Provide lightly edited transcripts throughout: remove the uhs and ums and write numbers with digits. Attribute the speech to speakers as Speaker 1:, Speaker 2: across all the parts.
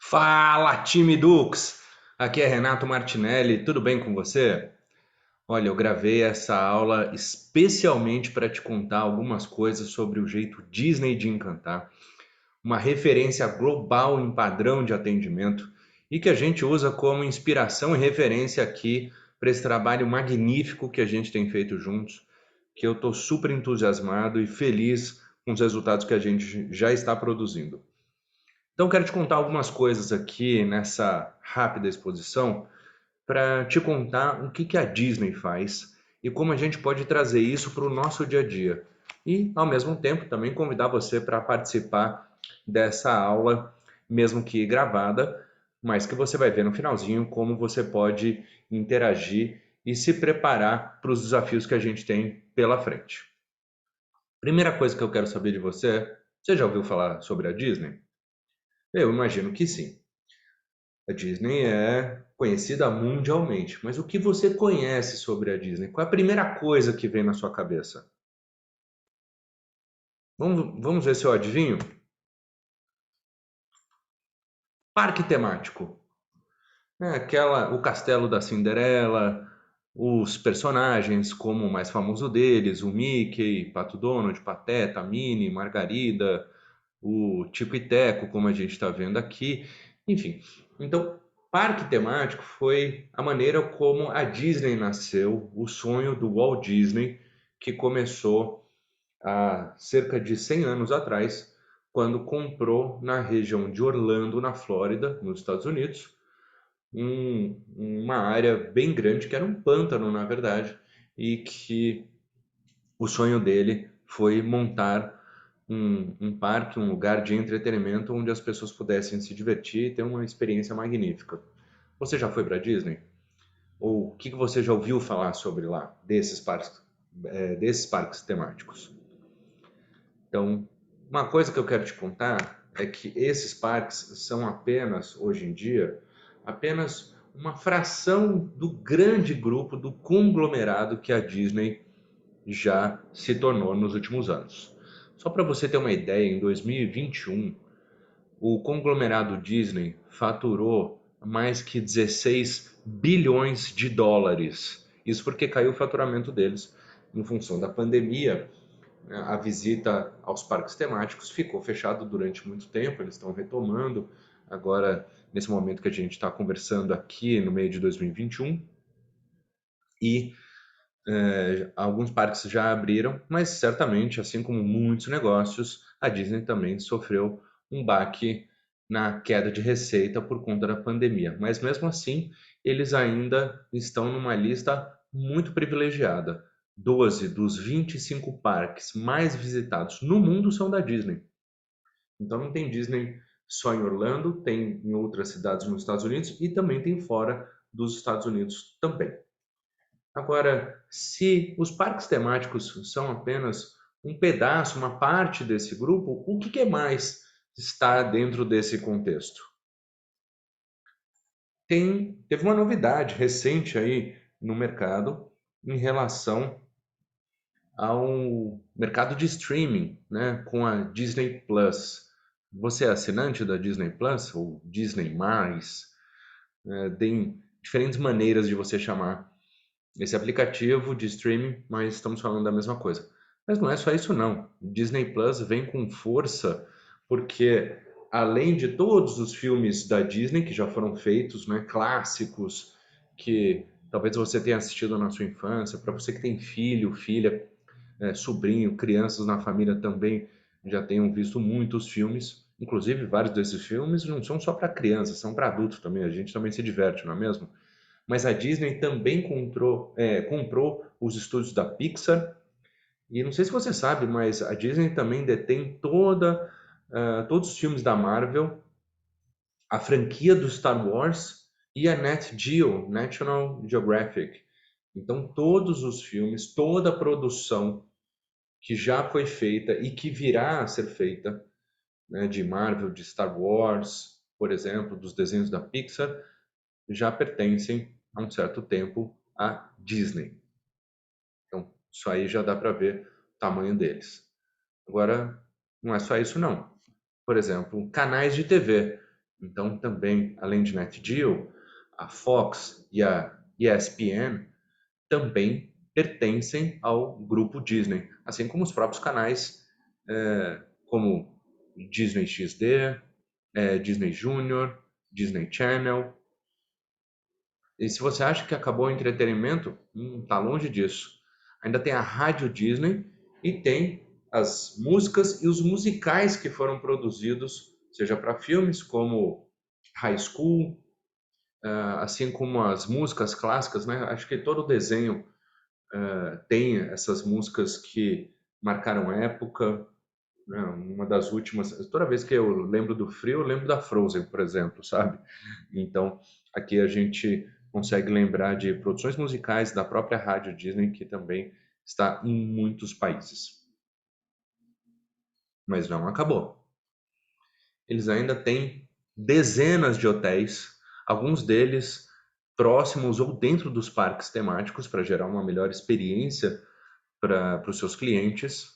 Speaker 1: Fala, time Dux! Aqui é Renato Martinelli, tudo bem com você? Olha, eu gravei essa aula especialmente para te contar algumas coisas sobre o jeito Disney de encantar, uma referência global em padrão de atendimento e que a gente usa como inspiração e referência aqui para esse trabalho magnífico que a gente tem feito juntos, que eu estou super entusiasmado e feliz com os resultados que a gente já está produzindo. Então, quero te contar algumas coisas aqui nessa rápida exposição para te contar o que que a Disney faz e como a gente pode trazer isso para o nosso dia a dia. E, ao mesmo tempo, também convidar você para participar dessa aula, mesmo que gravada, mas que você vai ver no finalzinho como você pode interagir e se preparar para os desafios que a gente tem pela frente. Primeira coisa que eu quero saber de você, você já ouviu falar sobre a Disney? Eu imagino que sim. A Disney é conhecida mundialmente, mas o que você conhece sobre a Disney? Qual é a primeira coisa que vem na sua cabeça? Vamos ver se eu adivinho? Parque temático. É o castelo da Cinderela, os personagens como o mais famoso deles, o Mickey, Pato Donald, Pateta, Minnie, Margarida, o Tico e Teco, como a gente está vendo aqui. Enfim, então, parque temático foi a maneira como a Disney nasceu, o sonho do Walt Disney, que começou há cerca de 100 anos atrás, quando comprou na região de Orlando, na Flórida, nos Estados Unidos, uma área bem grande, que era um pântano, na verdade, e que o sonho dele foi montar um parque, um lugar de entretenimento onde as pessoas pudessem se divertir e ter uma experiência magnífica. Você já foi para Disney? Ou o que que você já ouviu falar sobre lá, desses parques temáticos? Então, uma coisa que eu quero te contar é que esses parques são apenas, hoje em dia, apenas uma fração do grande grupo, do conglomerado que a Disney já se tornou nos últimos anos. Só para você ter uma ideia, em 2021, o conglomerado Disney faturou mais que 16 bilhões de dólares. Isso porque caiu o faturamento deles em função da pandemia. A visita aos parques temáticos ficou fechado durante muito tempo, eles estão retomando agora, nesse momento que a gente está conversando aqui, no meio de 2021, e alguns parques já abriram, mas certamente, assim como muitos negócios, a Disney também sofreu um baque na queda de receita por conta da pandemia. Mas mesmo assim, eles ainda estão numa lista muito privilegiada. 12 dos 25 parques mais visitados no mundo são da Disney. Então não tem Disney só em Orlando, tem em outras cidades nos Estados Unidos e também tem fora dos Estados Unidos também. Agora, se os parques temáticos são apenas um pedaço, uma parte desse grupo, o que que mais está dentro desse contexto? Teve uma novidade recente aí no mercado em relação ao mercado de streaming, né, com a Disney Plus. Você é assinante da Disney Plus ou Disney+, tem diferentes maneiras de você chamar esse aplicativo de streaming, mas estamos falando da mesma coisa. Mas não é só isso não. Disney Plus vem com força porque além de todos os filmes da Disney que já foram feitos, né, clássicos que talvez você tenha assistido na sua infância, para você que tem filho, filha, sobrinho, crianças na família também já tenham visto muitos filmes. Inclusive, vários desses filmes não são só para crianças, são para adultos também. A gente também se diverte, não é mesmo? Mas a Disney também comprou os estúdios da Pixar. E não sei se você sabe, mas a Disney também detém todos os filmes da Marvel, a franquia do Star Wars e a Nat Geo, National Geographic. Então, todos os filmes, toda a produção que já foi feita e que virá a ser feita, né, de Marvel, de Star Wars, por exemplo, dos desenhos da Pixar, já pertencem há um certo tempo à Disney. Então, isso aí já dá para ver o tamanho deles. Agora, não é só isso não. Por exemplo, canais de TV. Então, também, além de NetGeo, a Fox e a ESPN também pertencem ao grupo Disney, assim como os próprios canais como Disney XD, Disney Junior, Disney Channel. E se você acha que acabou o entretenimento, tá longe disso. Ainda tem a Rádio Disney e tem as músicas e os musicais que foram produzidos, seja para filmes como High School, assim como as músicas clássicas, né? Acho que todo desenho tem essas músicas que marcaram época, né? Uma das últimas, toda vez que eu lembro do frio, eu lembro da Frozen, por exemplo, sabe? Então, aqui a gente consegue lembrar de produções musicais da própria Rádio Disney, que também está em muitos países. Mas não acabou. Eles ainda têm dezenas de hotéis, alguns deles próximos ou dentro dos parques temáticos, para gerar uma melhor experiência para os seus clientes.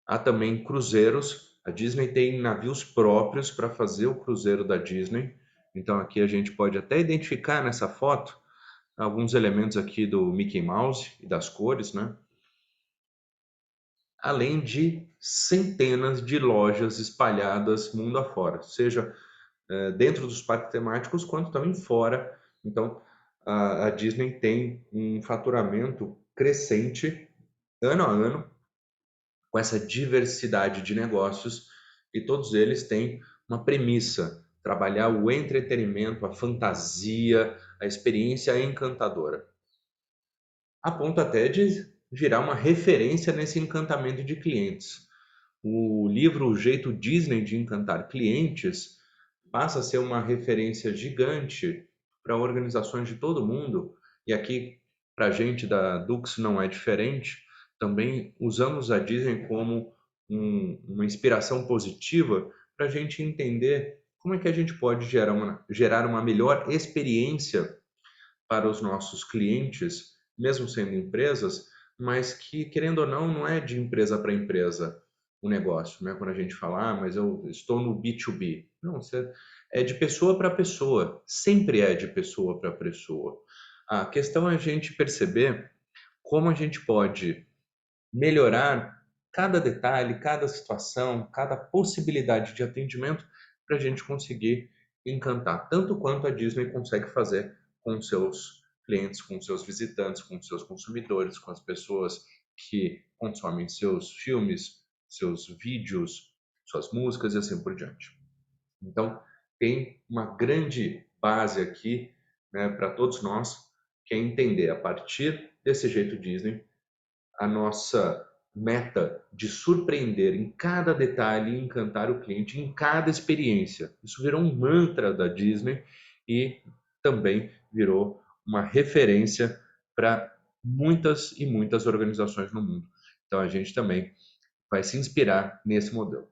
Speaker 1: Há também cruzeiros. A Disney tem navios próprios para fazer o cruzeiro da Disney. Então aqui a gente pode até identificar nessa foto alguns elementos aqui do Mickey Mouse e das cores, né? Além de centenas de lojas espalhadas mundo afora, seja dentro dos parques temáticos quanto também fora. Então a Disney tem um faturamento crescente ano a ano com essa diversidade de negócios e todos eles têm uma premissa: trabalhar o entretenimento, a fantasia, a experiência encantadora, a ponto até de virar uma referência nesse encantamento de clientes. O livro O Jeito Disney de Encantar Clientes passa a ser uma referência gigante para organizações de todo mundo, e aqui para a gente da Dux não é diferente. Também usamos a Disney como uma inspiração positiva para a gente entender como é que a gente pode gerar uma melhor experiência para os nossos clientes, mesmo sendo empresas, mas que, querendo ou não, não é de empresa para empresa o negócio, né? Quando a gente fala, mas eu estou no B2B. Não, você é de pessoa para pessoa, sempre é de pessoa para pessoa. A questão é a gente perceber como a gente pode melhorar cada detalhe, cada situação, cada possibilidade de atendimento para a gente conseguir encantar, tanto quanto a Disney consegue fazer com seus clientes, com seus visitantes, com seus consumidores, com as pessoas que consomem seus filmes, seus vídeos, suas músicas e assim por diante. Então, tem uma grande base aqui, né, para todos nós, que é entender a partir desse jeito Disney a nossa meta de surpreender em cada detalhe e encantar o cliente em cada experiência. Isso virou um mantra da Disney e também virou uma referência para muitas e muitas organizações no mundo. Então a gente também vai se inspirar nesse modelo.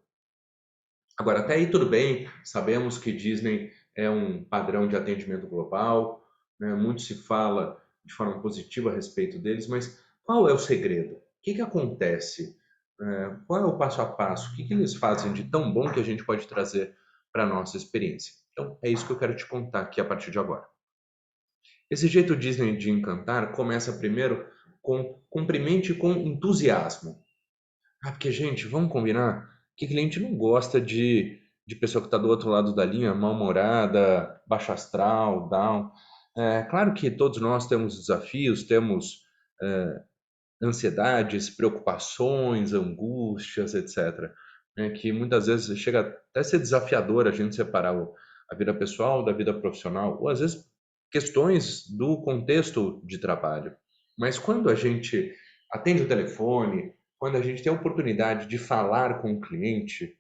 Speaker 1: Agora, até aí tudo bem, sabemos que Disney é um padrão de atendimento global, né? Muito se fala de forma positiva a respeito deles, mas qual é o segredo? O que que acontece? Qual é o passo a passo? O que que eles fazem de tão bom que a gente pode trazer para a nossa experiência? Então, é isso que eu quero te contar aqui a partir de agora. Esse jeito Disney de encantar começa primeiro com cumprimente com entusiasmo. Porque, gente, vamos combinar que cliente não gosta de pessoa que está do outro lado da linha, mal-humorada, baixo astral, down. É, claro que todos nós temos desafios, temos ansiedades, preocupações, angústias, etc. Né, que muitas vezes chega até a ser desafiador a gente separar a vida pessoal da vida profissional, ou às vezes questões do contexto de trabalho. Mas quando a gente atende o telefone, quando a gente tem a oportunidade de falar com o cliente,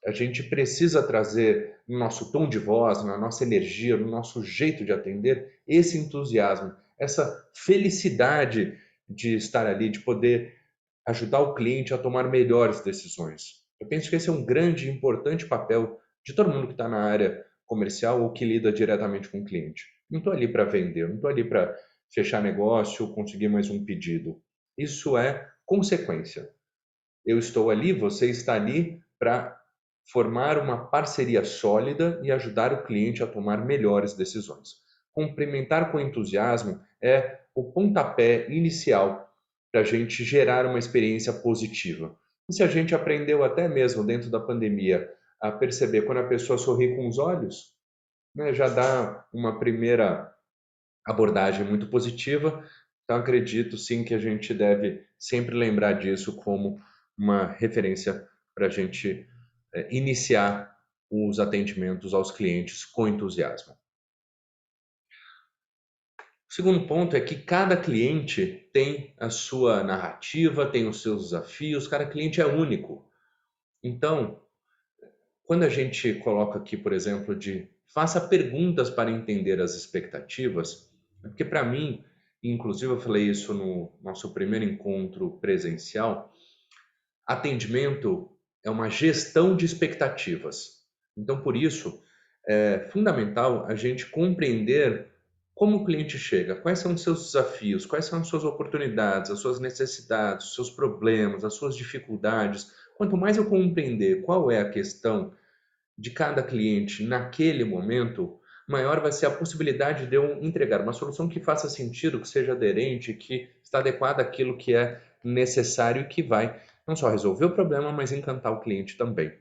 Speaker 1: a gente precisa trazer no nosso tom de voz, na nossa energia, no nosso jeito de atender, esse entusiasmo, essa felicidade de estar ali, de poder ajudar o cliente a tomar melhores decisões. Eu penso que esse é um grande e importante papel de todo mundo que está na área comercial ou que lida diretamente com o cliente. Não estou ali para vender, não estou ali para fechar negócio ou conseguir mais um pedido. Isso é consequência. Eu estou ali, você está ali para formar uma parceria sólida e ajudar o cliente a tomar melhores decisões. Cumprimentar com entusiasmo é o pontapé inicial para a gente gerar uma experiência positiva. E se a gente aprendeu até mesmo dentro da pandemia a perceber quando a pessoa sorri com os olhos, né, já dá uma primeira abordagem muito positiva. Então, acredito sim que a gente deve sempre lembrar disso como uma referência para a gente iniciar os atendimentos aos clientes com entusiasmo. O segundo ponto é que cada cliente tem a sua narrativa, tem os seus desafios, cada cliente é único. Então, quando a gente coloca aqui, por exemplo, de faça perguntas para entender as expectativas, é porque para mim, inclusive eu falei isso no nosso primeiro encontro presencial, atendimento é uma gestão de expectativas. Então, por isso, é fundamental a gente compreender como o cliente chega, quais são os seus desafios, quais são as suas oportunidades, as suas necessidades, os seus problemas, as suas dificuldades. Quanto mais eu compreender qual é a questão de cada cliente naquele momento, maior vai ser a possibilidade de eu entregar uma solução que faça sentido, que seja aderente, que está adequada àquilo que é necessário e que vai não só resolver o problema, mas encantar o cliente também.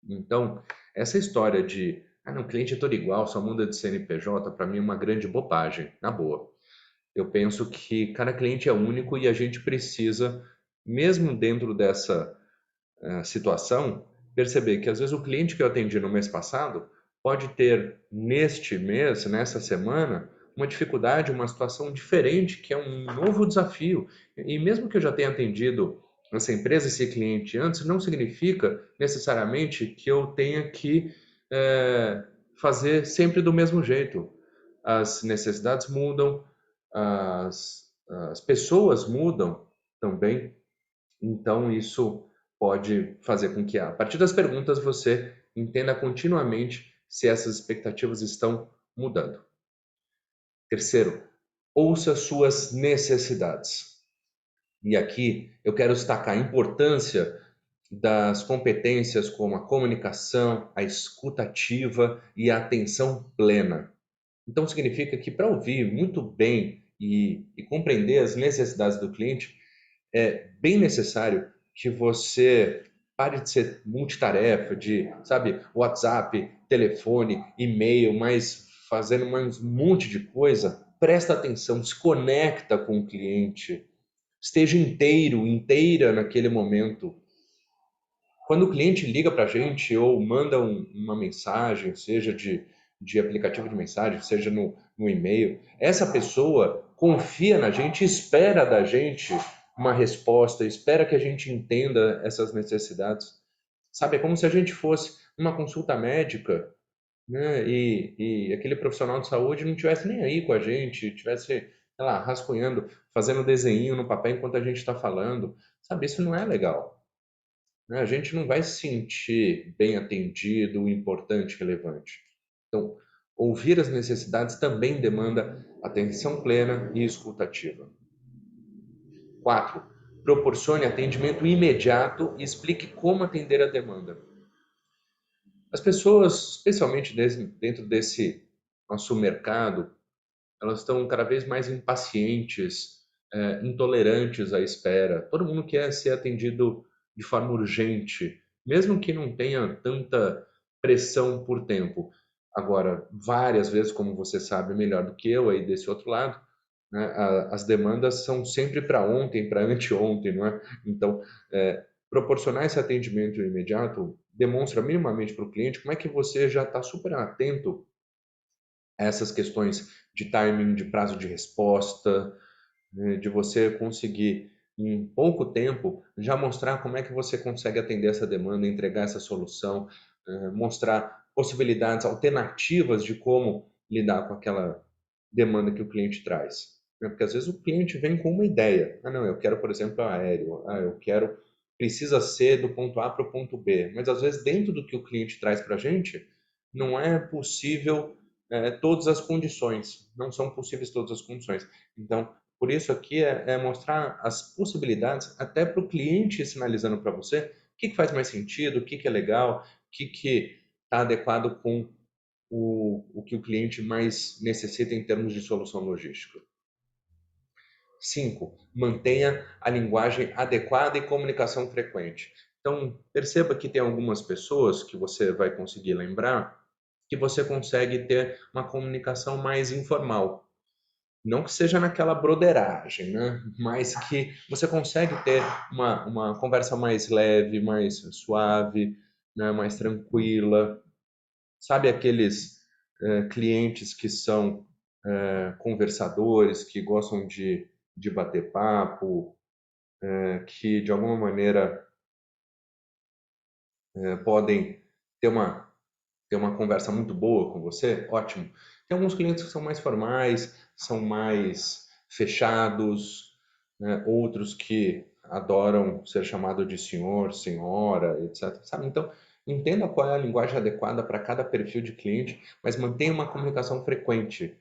Speaker 1: Então, essa história de, não, o cliente é todo igual, só muda de CNPJ, para mim é uma grande bobagem, na boa. Eu penso que cada cliente é único e a gente precisa, mesmo dentro dessa situação, perceber que às vezes o cliente que eu atendi no mês passado pode ter neste mês, nessa semana, uma dificuldade, uma situação diferente, que é um novo desafio. E mesmo que eu já tenha atendido essa empresa, esse cliente antes, não significa necessariamente que eu tenha que fazer sempre do mesmo jeito. As necessidades mudam, as pessoas mudam também, então, isso pode fazer com que, a partir das perguntas, você entenda continuamente se essas expectativas estão mudando. Terceiro, ouça suas necessidades. E aqui eu quero destacar a importância das competências como a comunicação, a escuta ativa e a atenção plena. Então, significa que para ouvir muito bem e compreender as necessidades do cliente, é bem necessário que você pare de ser multitarefa, de, sabe, WhatsApp, telefone, e-mail, mas fazendo um monte de coisa. Presta atenção, se conecta com o cliente, esteja inteiro, inteira naquele momento. Quando o cliente liga para a gente ou manda uma mensagem, seja de aplicativo de mensagem, seja no e-mail, essa pessoa confia na gente, espera da gente uma resposta, espera que a gente entenda essas necessidades. Sabe, é como se a gente fosse numa consulta médica, né, e aquele profissional de saúde não tivesse nem aí com a gente, tivesse, sei lá, rascunhando, fazendo desenho no papel enquanto a gente está falando. Sabe, isso não é legal, né? A gente não vai se sentir bem atendido, importante, relevante. Então, ouvir as necessidades também demanda atenção plena e escutativa. 4. Proporcione atendimento imediato e explique como atender a demanda. As pessoas, especialmente dentro desse nosso mercado, elas estão cada vez mais impacientes, intolerantes à espera. Todo mundo quer ser atendido de forma urgente, mesmo que não tenha tanta pressão por tempo. Agora, várias vezes, como você sabe melhor do que eu aí desse outro lado, né, as demandas são sempre para ontem, para anteontem, não é? Então, proporcionar esse atendimento imediato demonstra minimamente para o cliente como é que você já está super atento a essas questões de timing, de prazo de resposta, né, de você conseguir, em pouco tempo, já mostrar como é que você consegue atender essa demanda, entregar essa solução, mostrar possibilidades alternativas de como lidar com aquela demanda que o cliente traz. Né? Porque às vezes o cliente vem com uma ideia. Não, eu quero, por exemplo, aéreo. Eu quero, precisa ser do ponto A para o ponto B. Mas às vezes dentro do que o cliente traz para a gente, não é possível todas as condições. Não são possíveis todas as condições. Então, por isso aqui é mostrar as possibilidades até para o cliente sinalizando para você o que faz mais sentido, o que é legal, que está adequado com o que o cliente mais necessita em termos de solução logística. 5. Mantenha a linguagem adequada e comunicação frequente. Então, perceba que tem algumas pessoas que você vai conseguir lembrar que você consegue ter uma comunicação mais informal. Não que seja naquela broderagem, né? Mas que você consegue ter uma conversa mais leve, mais suave, né? Mais tranquila. Sabe aqueles clientes que são conversadores, que gostam de bater papo, que de alguma maneira podem ter ter uma conversa muito boa com você? Ótimo. Tem alguns clientes que são mais formais, são mais fechados, né? Outros que adoram ser chamado de senhor, senhora, etc. Sabe? Então, entenda qual é a linguagem adequada para cada perfil de cliente, mas mantenha uma comunicação frequente.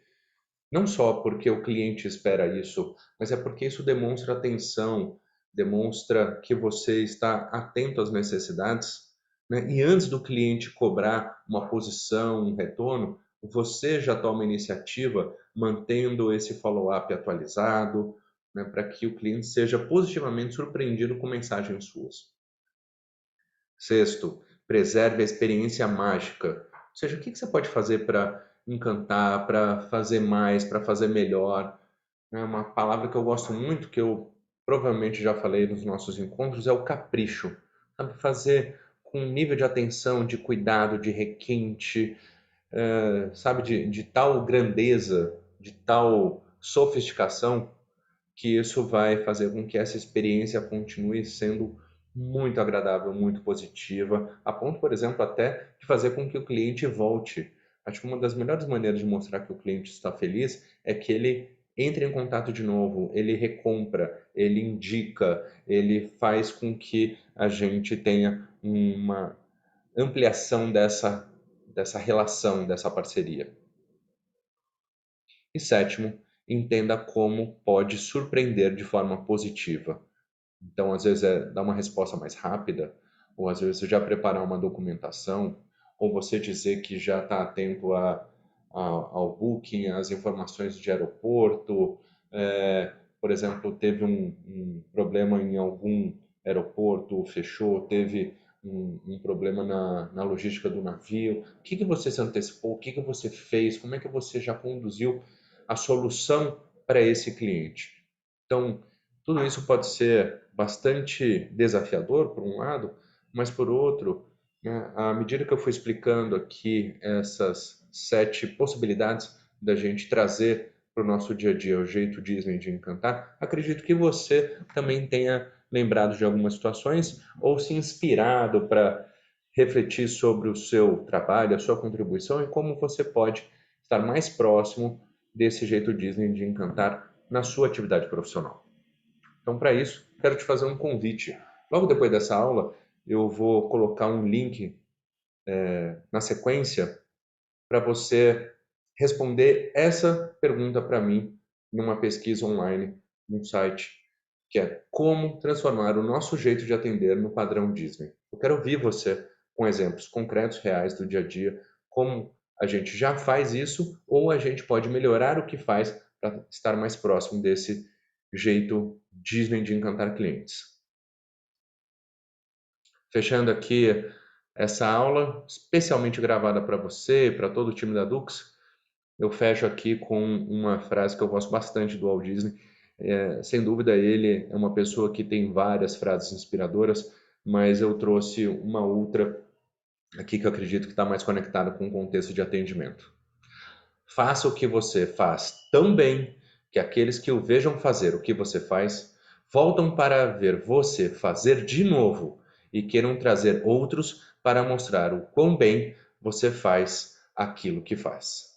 Speaker 1: Não só porque o cliente espera isso, mas é porque isso demonstra atenção, demonstra que você está atento às necessidades, né? E antes do cliente cobrar uma posição, um retorno, você já toma iniciativa mantendo esse follow-up atualizado, né? Para que o cliente seja positivamente surpreendido com mensagens suas. Sexto, preserve a experiência mágica. Ou seja, o que você pode fazer para encantar, para fazer mais, para fazer melhor? É uma palavra que eu gosto muito, que eu provavelmente já falei nos nossos encontros, é o capricho. Sabe, fazer com um nível de atenção, de cuidado, de requinte, sabe, de tal grandeza, de tal sofisticação, que isso vai fazer com que essa experiência continue sendo muito agradável, muito positiva, a ponto, por exemplo, até de fazer com que o cliente volte. Acho que uma das melhores maneiras de mostrar que o cliente está feliz é que ele entre em contato de novo, ele recompra, ele indica, ele faz com que a gente tenha uma ampliação dessa relação, dessa parceria. E sétimo, entenda como pode surpreender de forma positiva. Então, às vezes, dar uma resposta mais rápida, ou às vezes já preparar uma documentação, ou você dizer que já está atento ao booking, às informações de aeroporto. Por exemplo, teve um problema em algum aeroporto, fechou, teve um problema na logística do navio. O que você se antecipou? O que você fez? Como é que você já conduziu a solução para esse cliente? Então, tudo isso pode ser bastante desafiador, por um lado, mas por outro, né, à medida que eu fui explicando aqui essas 7 possibilidades da gente trazer para o nosso dia a dia o jeito Disney de encantar, acredito que você também tenha lembrado de algumas situações ou se inspirado para refletir sobre o seu trabalho, a sua contribuição e como você pode estar mais próximo desse jeito Disney de encantar na sua atividade profissional. Então, para isso, quero te fazer um convite. Logo depois dessa aula, eu vou colocar um link na sequência para você responder essa pergunta para mim numa pesquisa online, num site, que é como transformar o nosso jeito de atender no padrão Disney. Eu quero ouvir você com exemplos concretos, reais do dia a dia, como a gente já faz isso ou a gente pode melhorar o que faz para estar mais próximo desse jeito Disney de encantar clientes. Fechando aqui essa aula, especialmente gravada para você e para todo o time da Dux, eu fecho aqui com uma frase que eu gosto bastante do Walt Disney. Sem dúvida, ele é uma pessoa que tem várias frases inspiradoras, mas eu trouxe uma outra aqui que eu acredito que está mais conectada com o contexto de atendimento. Faça o que você faz tão bem que aqueles que o vejam fazer o que você faz voltam para ver você fazer de novo e queiram trazer outros para mostrar o quão bem você faz aquilo que faz.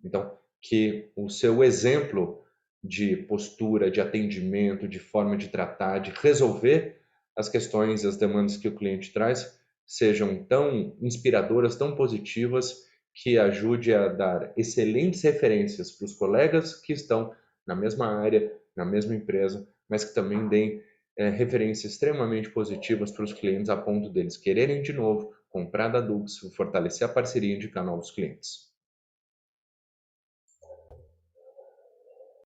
Speaker 1: Então, que o seu exemplo de postura, de atendimento, de forma de tratar, de resolver as questões e as demandas que o cliente traz sejam tão inspiradoras, tão positivas, que ajude a dar excelentes referências para os colegas que estão na mesma área, na mesma empresa, mas que também deem referências extremamente positivas para os clientes a ponto deles quererem de novo, comprar da Dux, fortalecer a parceria e indicar novos clientes.